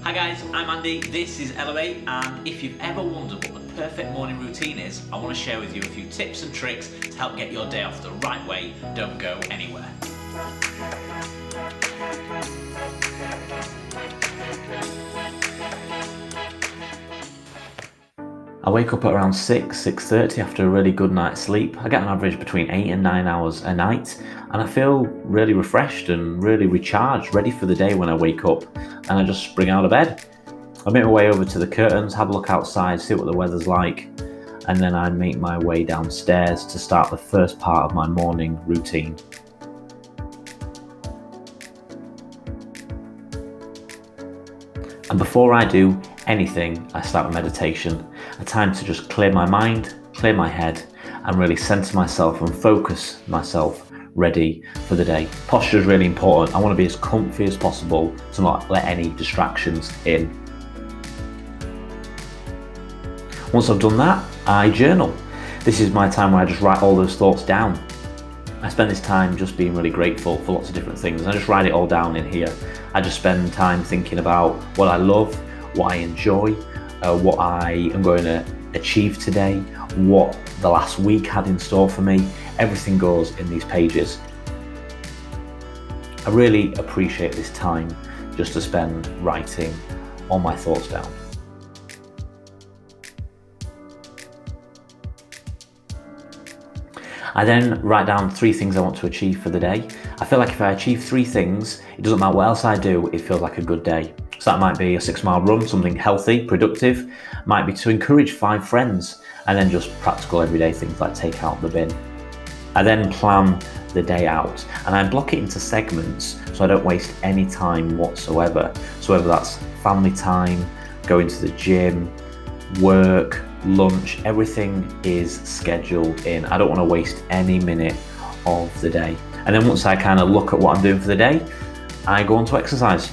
Hi guys, I'm Andy, this is Elevate, and if you've ever wondered what the perfect morning routine is, I want to share with you a few tips and tricks to help get your day off the right way. Don't go anywhere. I wake up at around 6:30 after a really good night's sleep. I get on average between 8 and 9 hours a night, and I feel really refreshed and really recharged, ready for the day when I wake up, and I just spring out of bed. I make my way over to the curtains, have a look outside, see what the weather's like, and then I make my way downstairs to start the first part of my morning routine. And before I do anything, I start with meditation, a time to just clear my mind, clear my head, and really center myself and focus myself ready for the day. Posture is really important. I want to be as comfy as possible to not let any distractions in. Once I've done that, I journal. This is my time where I just write all those thoughts down. I spend this time just being really grateful for lots of different things. I just write it all down in here. I just spend time thinking about what I love, what I enjoy, what I am going to achieve today, what the last week had in store for me. Everything goes in these pages. I really appreciate this time just to spend writing all my thoughts down. I then write down 3 things I want to achieve for the day. I feel like if I achieve 3 things, it doesn't matter what else I do, it feels like a good day. So that might be a 6-mile run, something healthy, productive, might be to encourage 5 friends, and then just practical everyday things like take out the bin. I then plan the day out and I block it into segments so I don't waste any time whatsoever. So whether that's family time, going to the gym, work, lunch, everything is scheduled in. I don't want to waste any minute of the day. And then once I kind of look at what I'm doing for the day, I go on to exercise.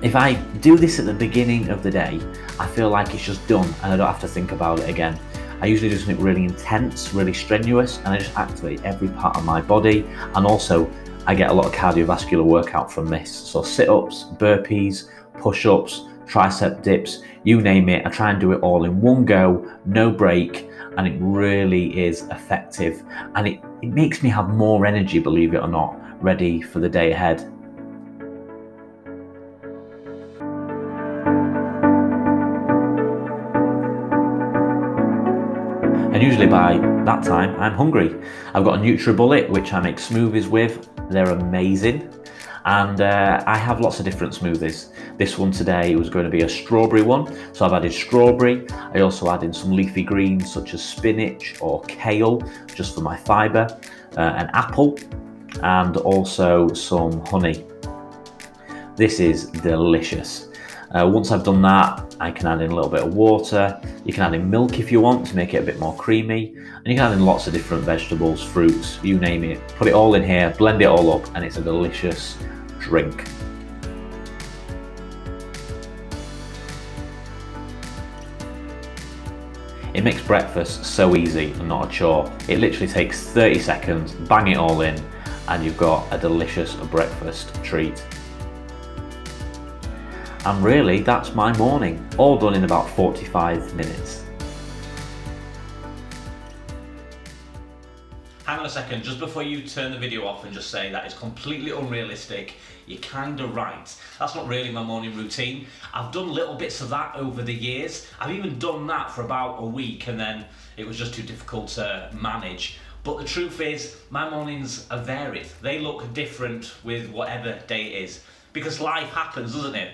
If I do this at the beginning of the day, I feel like it's just done and I don't have to think about it again. I usually do something really intense, really strenuous, and I just activate every part of my body. And also I get a lot of cardiovascular workout from this. So sit-ups, burpees, push-ups, tricep dips, you name it. I try and do it all in one go, no break, and it really is effective. And it makes me have more energy, believe it or not, ready for the day ahead. And usually by that time, I'm hungry. I've got a NutriBullet, which I make smoothies with. They're amazing. And I have lots of different smoothies. This one today was going to be a strawberry one, so I've added strawberry. I also add in some leafy greens such as spinach or kale, just for my fibre, an apple, and also some honey. This is delicious. Once I've done that, I can add in a little bit of water. You can add in milk if you want to make it a bit more creamy. And you can add in lots of different vegetables, fruits, you name it. Put it all in here, blend it all up, and it's a delicious drink. It makes breakfast so easy and not a chore. It literally takes 30 seconds, bang it all in, and you've got a delicious breakfast treat. And really, that's my morning, all done in about 45 minutes. Hang on a second, just before you turn the video off and just say that is completely unrealistic, you're kind of right. That's not really my morning routine. I've done little bits of that over the years. I've even done that for about a week and then it was just too difficult to manage. But the truth is, my mornings are varied. They look different with whatever day it is. Because life happens, doesn't it?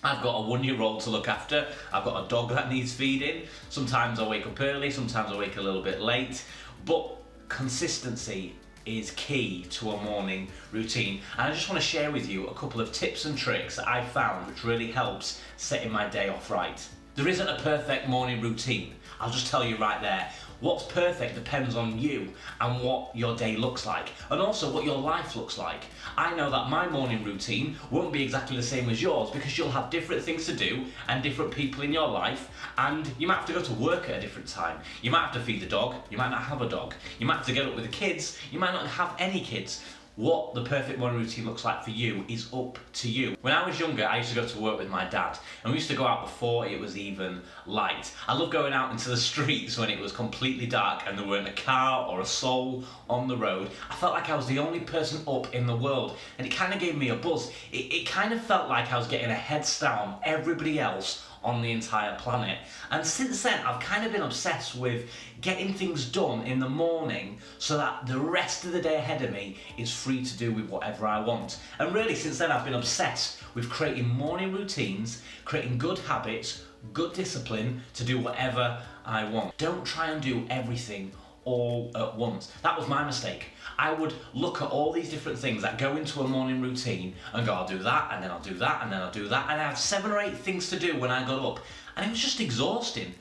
I've got a 1-year-old to look after. I've got a dog that needs feeding. Sometimes I wake up early, sometimes I wake a little bit late. But consistency is key to a morning routine. And I just want to share with you a couple of tips and tricks that I've found which really helps setting my day off right. There isn't a perfect morning routine. I'll just tell you right there. What's perfect depends on you and what your day looks like, and also what your life looks like. I know that my morning routine won't be exactly the same as yours because you'll have different things to do and different people in your life, and you might have to go to work at a different time. You might have to feed the dog, you might not have a dog. You might have to get up with the kids, you might not have any kids. What the perfect morning routine looks like for you is up to you. When I was younger, I used to go to work with my dad, and we used to go out before it was even light. I loved going out into the streets when it was completely dark and there weren't a car or a soul on the road. I felt like I was the only person up in the world, and it kind of gave me a buzz. It kind of felt like I was getting a head start on everybody else on the entire planet. And since then, I've kind of been obsessed with getting things done in the morning so that the rest of the day ahead of me is free to do with whatever I want. And really, since then, I've been obsessed with creating morning routines, creating good habits, good discipline to do whatever I want. Don't try and do everything all at once. That was my mistake. I would look at all these different things that go into a morning routine and go, I'll do that, and then I'll do that, and then I'll do that, and I have 7 or 8 things to do when I got up, and it was just exhausting.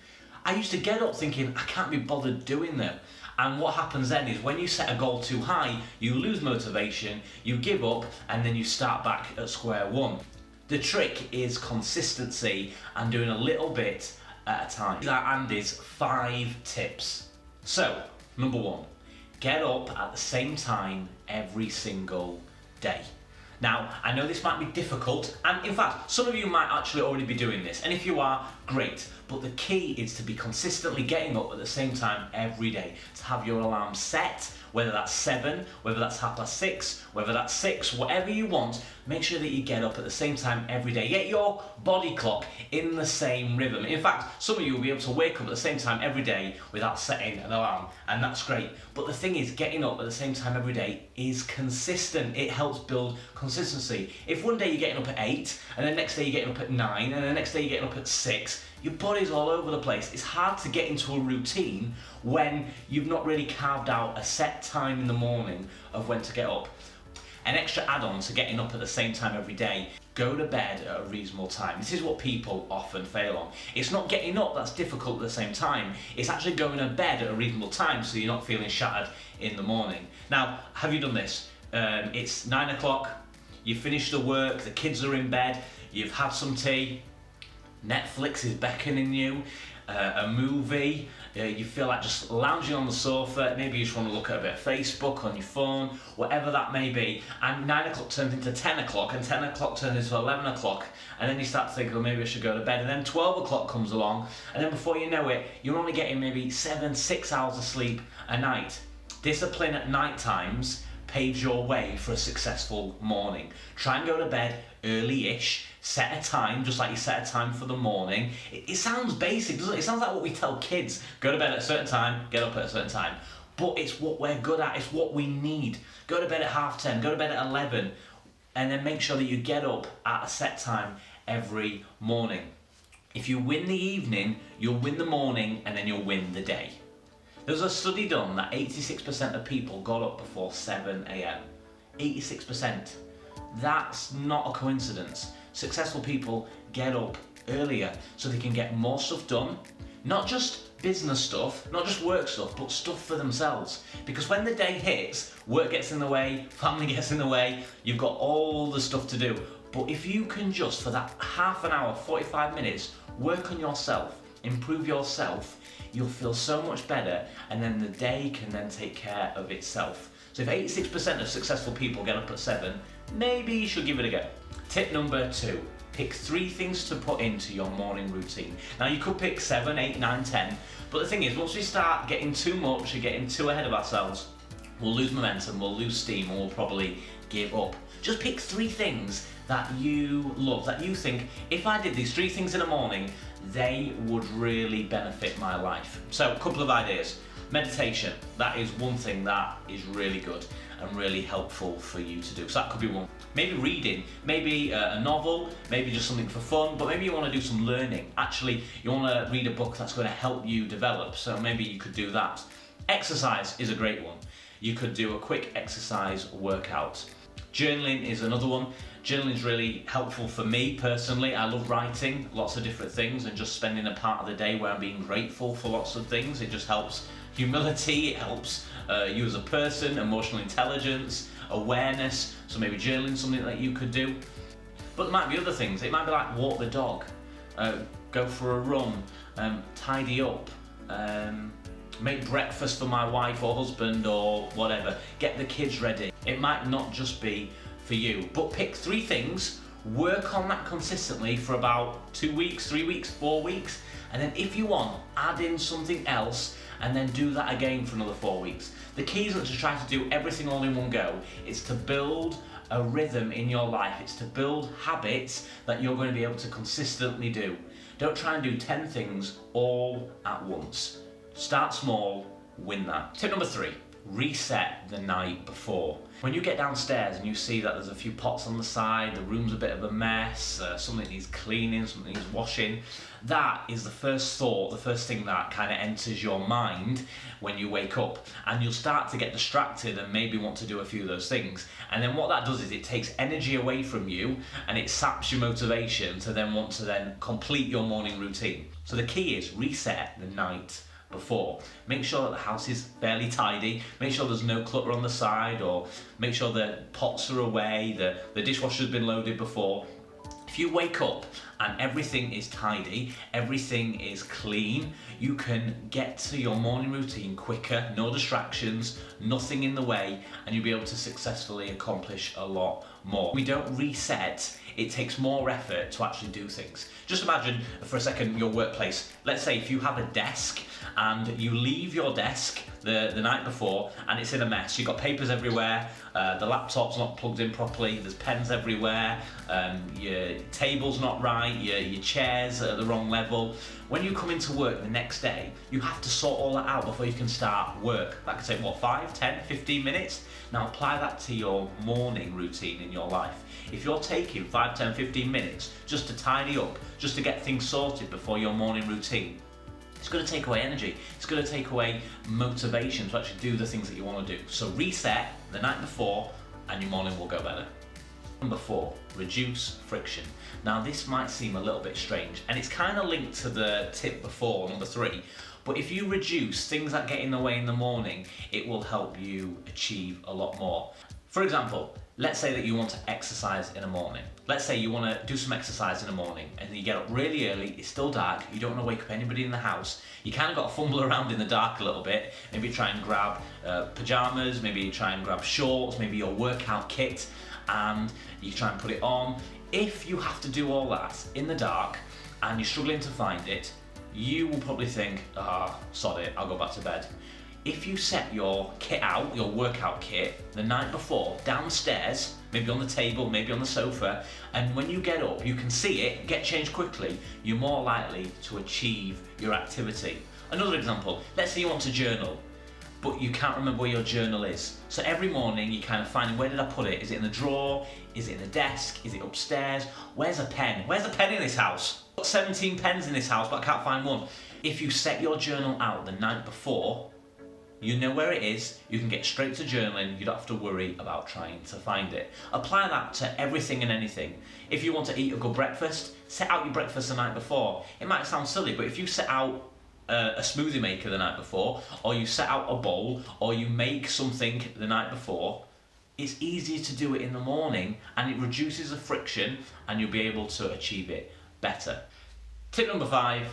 I used to get up thinking, I can't be bothered doing them. And what happens then is when you set a goal too high, you lose motivation, you give up, and then you start back at square one. The trick is consistency and doing a little bit at a time. These are Andy's 5 tips. So, number 1, get up at the same time every single day. Now, I know this might be difficult, and in fact, some of you might actually already be doing this, and if you are, great. But the key is to be consistently getting up at the same time every day, to have your alarm set, whether that's 7, whether that's 6:30, whether that's 6, whatever you want, make sure that you get up at the same time every day. Get your body clock in the same rhythm. In fact, some of you will be able to wake up at the same time every day without setting an alarm, and that's great. But the thing is, getting up at the same time every day is consistent. It helps build consistency. If one day you're getting up at 8, and the next day you're getting up at 9, and the next day you're getting up at 6, your body's all over the place. It's hard to get into a routine when you've not really carved out a set time in the morning of when to get up. An extra add-on to getting up at the same time every day, go to bed at a reasonable time. This is what people often fail on. It's not getting up that's difficult at the same time, it's actually going to bed at a reasonable time so you're not feeling shattered in the morning. Now, have you done this? It's 9 o'clock, you finished the work, the kids are in bed, you've had some tea, Netflix is beckoning you, a movie, you feel like just lounging on the sofa, maybe you just want to look at a bit of Facebook on your phone, whatever that may be, and 9 o'clock turns into 10 o'clock, and 10 o'clock turns into 11 o'clock, and then you start to think, well, maybe I should go to bed, and then 12 o'clock comes along, and then before you know it, you're only getting maybe 6 hours of sleep a night. Discipline at night times paves your way for a successful morning. Try and go to bed early-ish, set a time, just like you set a time for the morning. It sounds basic, doesn't it? It sounds like what we tell kids. Go to bed at a certain time, get up at a certain time. But it's what we're good at, it's what we need. Go to bed at 10:30, go to bed at 11, and then make sure that you get up at a set time every morning. If you win the evening, you'll win the morning, and then you'll win the day. There's a study done that 86% of people got up before 7 a.m. 86%. That's not a coincidence. Successful people get up earlier so they can get more stuff done. Not just business stuff, not just work stuff, but stuff for themselves. Because when the day hits, work gets in the way, family gets in the way, you've got all the stuff to do. But if you can just, for that half an hour, 45 minutes, work on yourself, improve yourself, you'll feel so much better, and then the day can then take care of itself. So if 86% of successful people get up at 7, maybe you should give it a go. Tip number 2, pick 3 things to put into your morning routine. Now you could pick 7, 8, 9, 10, but the thing is, once we start getting too much and getting too ahead of ourselves, we'll lose momentum, we'll lose steam, and we'll probably give up. Just pick 3 things that you love, that you think, if I did these 3 things in the morning, they would really benefit my life. So, a couple of ideas. Meditation, that is one thing that is really good and really helpful for you to do. So that could be one. Maybe reading, maybe a novel, maybe just something for fun, but maybe you want to do some learning. Actually, you want to read a book that's going to help you develop, so maybe you could do that. Exercise is a great one. You could do a quick exercise workout. Journaling is another one. Journaling is really helpful for me personally. I love writing lots of different things and just spending a part of the day where I'm being grateful for lots of things. It just helps humility, it helps you as a person, emotional intelligence, awareness. So maybe journaling is something that you could do. But there might be other things. It might be like walk the dog, go for a run, tidy up, make breakfast for my wife or husband or whatever, get the kids ready. It might not just be for you, but pick 3 things, work on that consistently for about 2 weeks, 3 weeks, 4 weeks, and then if you want, add in something else and then do that again for another 4 weeks. The key isn't to try to do everything all in one go, it's to build a rhythm in your life, it's to build habits that you're going to be able to consistently do. Don't try and do 10 things all at once. Start small, win that. Tip number 3, reset the night before. When you get downstairs and you see that there's a few pots on the side, the room's a bit of a mess, something needs cleaning, something needs washing, that is the first thought, the first thing that kind of enters your mind when you wake up, and you'll start to get distracted and maybe want to do a few of those things. And then what that does is it takes energy away from you and it saps your motivation to then want to then complete your morning routine. So the key is reset the night before. Make sure that the house is fairly tidy, make sure there's no clutter on the side, or make sure the pots are away, the dishwasher's been loaded before. If you wake up and everything is tidy, everything is clean, you can get to your morning routine quicker, no distractions, nothing in the way, and you'll be able to successfully accomplish a lot more. We don't reset, it takes more effort to actually do things. Just imagine for a second your workplace. Let's say if you have a desk and you leave your desk the night before and it's in a mess. You've got papers everywhere, the laptop's not plugged in properly, there's pens everywhere, your table's not right, your chairs are at the wrong level. When you come into work the next day, you have to sort all that out before you can start work. That could take, what, 5, 10, 15 minutes? Now apply that to your morning routine in your life. If you're taking 5, 10, 15 minutes just to tidy up, just to get things sorted before your morning routine, it's going to take away energy. It's going to take away motivation to actually do the things that you want to do. So reset the night before and your morning will go better. Number 4, reduce friction. Now this might seem a little bit strange and it's kind of linked to the tip before, number 3, but if you reduce things that get in the way in the morning, it will help you achieve a lot more. For example, let's say that you want to exercise in the morning. Let's say you want to do some exercise in the morning and you get up really early, it's still dark, you don't want to wake up anybody in the house, you kind of got to fumble around in the dark a little bit, maybe try and grab pajamas, maybe try and grab shorts, maybe your workout kit, and you try and put it on. If you have to do all that in the dark and you're struggling to find it, you will probably think, sod it, I'll go back to bed. If you set your kit out, your workout kit, the night before, downstairs, maybe on the table, maybe on the sofa, and when you get up, you can see it, get changed quickly, you're more likely to achieve your activity. Another example, let's say you want to journal, but you can't remember where your journal is. So every morning you kind of find, where did I put it? Is it in the drawer? Is it in the desk? Is it upstairs? Where's a pen? Where's a pen in this house? I've got 17 pens in this house, but I can't find one. If you set your journal out the night before, you know where it is, you can get straight to journaling, you don't have to worry about trying to find it. Apply that to everything and anything. If you want to eat a good breakfast, set out your breakfast the night before. It might sound silly, but if you set out a smoothie maker the night before, or you set out a bowl, or you make something the night before, it's easier to do it in the morning and it reduces the friction and you'll be able to achieve it better. Tip number 5,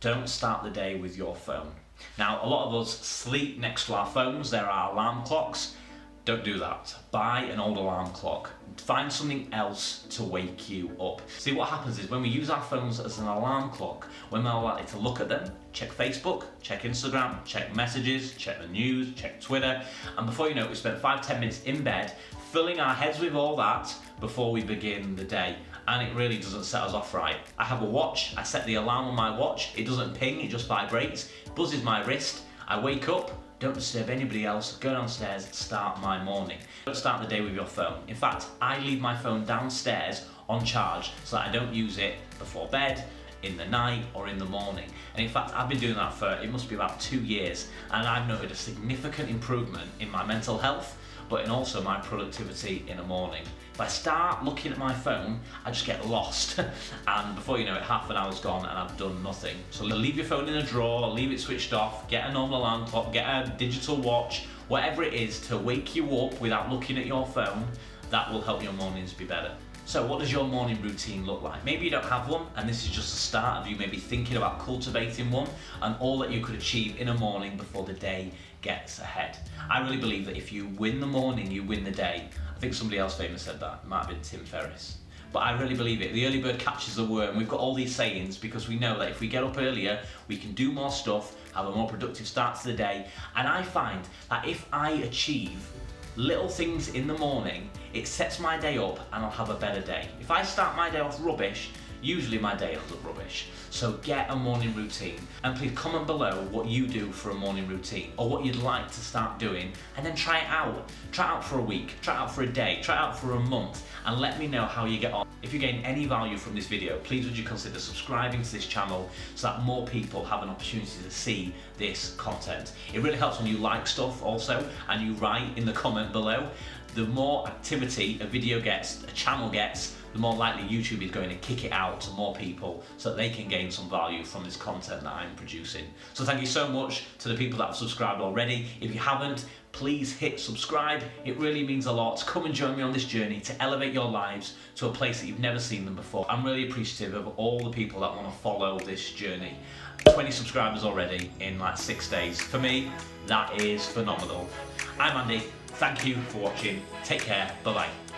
don't start the day with your phone. Now, a lot of us sleep next to our phones, there are alarm clocks. Don't do that. Buy an old alarm clock. Find something else to wake you up. See, what happens is when we use our phones as an alarm clock, we're more likely to look at them, check Facebook, check Instagram, check messages, check the news, check Twitter, and before you know it, we spent 5-10 minutes in bed filling our heads with all that before we begin the day. And it really doesn't set us off right. I have a watch, I set the alarm on my watch, it doesn't ping, it just vibrates, buzzes my wrist, I wake up, don't disturb anybody else, go downstairs, start my morning. Don't start the day with your phone. In fact, I leave my phone downstairs on charge so that I don't use it before bed, in the night, or in the morning. And in fact, I've been doing that for, it must be about 2 years, and I've noted a significant improvement in my mental health, but in also my productivity in the morning. If I start looking at my phone, I just get lost. And before you know it, half an hour's gone and I've done nothing. So leave your phone in a drawer, leave it switched off, get a normal alarm clock, get a digital watch, whatever it is to wake you up without looking at your phone, that will help your mornings be better. So what does your morning routine look like? Maybe you don't have one, and this is just the start of you maybe thinking about cultivating one and all that you could achieve in a morning before the day gets ahead. I really believe that if you win the morning, you win the day. I think somebody else famous said that. It might have been Tim Ferriss. But I really believe it. The early bird catches the worm. We've got all these sayings because we know that if we get up earlier, we can do more stuff, have a more productive start to the day. And I find that if I achieve little things in the morning, it sets my day up and I'll have a better day. If I start my day off rubbish, usually my day ends up rubbish. So get a morning routine, and please comment below what you do for a morning routine or what you'd like to start doing, and then try it out. Try it out for a week, try it out for a day, try it out for a month, and let me know how you get on. If you gain any value from this video, please would you consider subscribing to this channel so that more people have an opportunity to see this content. It really helps when you like stuff also and you write in the comment below. The more activity a video gets, a channel gets, the more likely YouTube is going to kick it out to more people so that they can gain some value from this content that I'm producing. So thank you so much to the people that have subscribed already. If you haven't, please hit subscribe. It really means a lot. Come and join me on this journey to elevate your lives to a place that you've never seen them before. I'm really appreciative of all the people that want to follow this journey. 20 subscribers already in like 6 days. For me, that is phenomenal. I'm Andy. Thank you for watching. Take care. Bye-bye.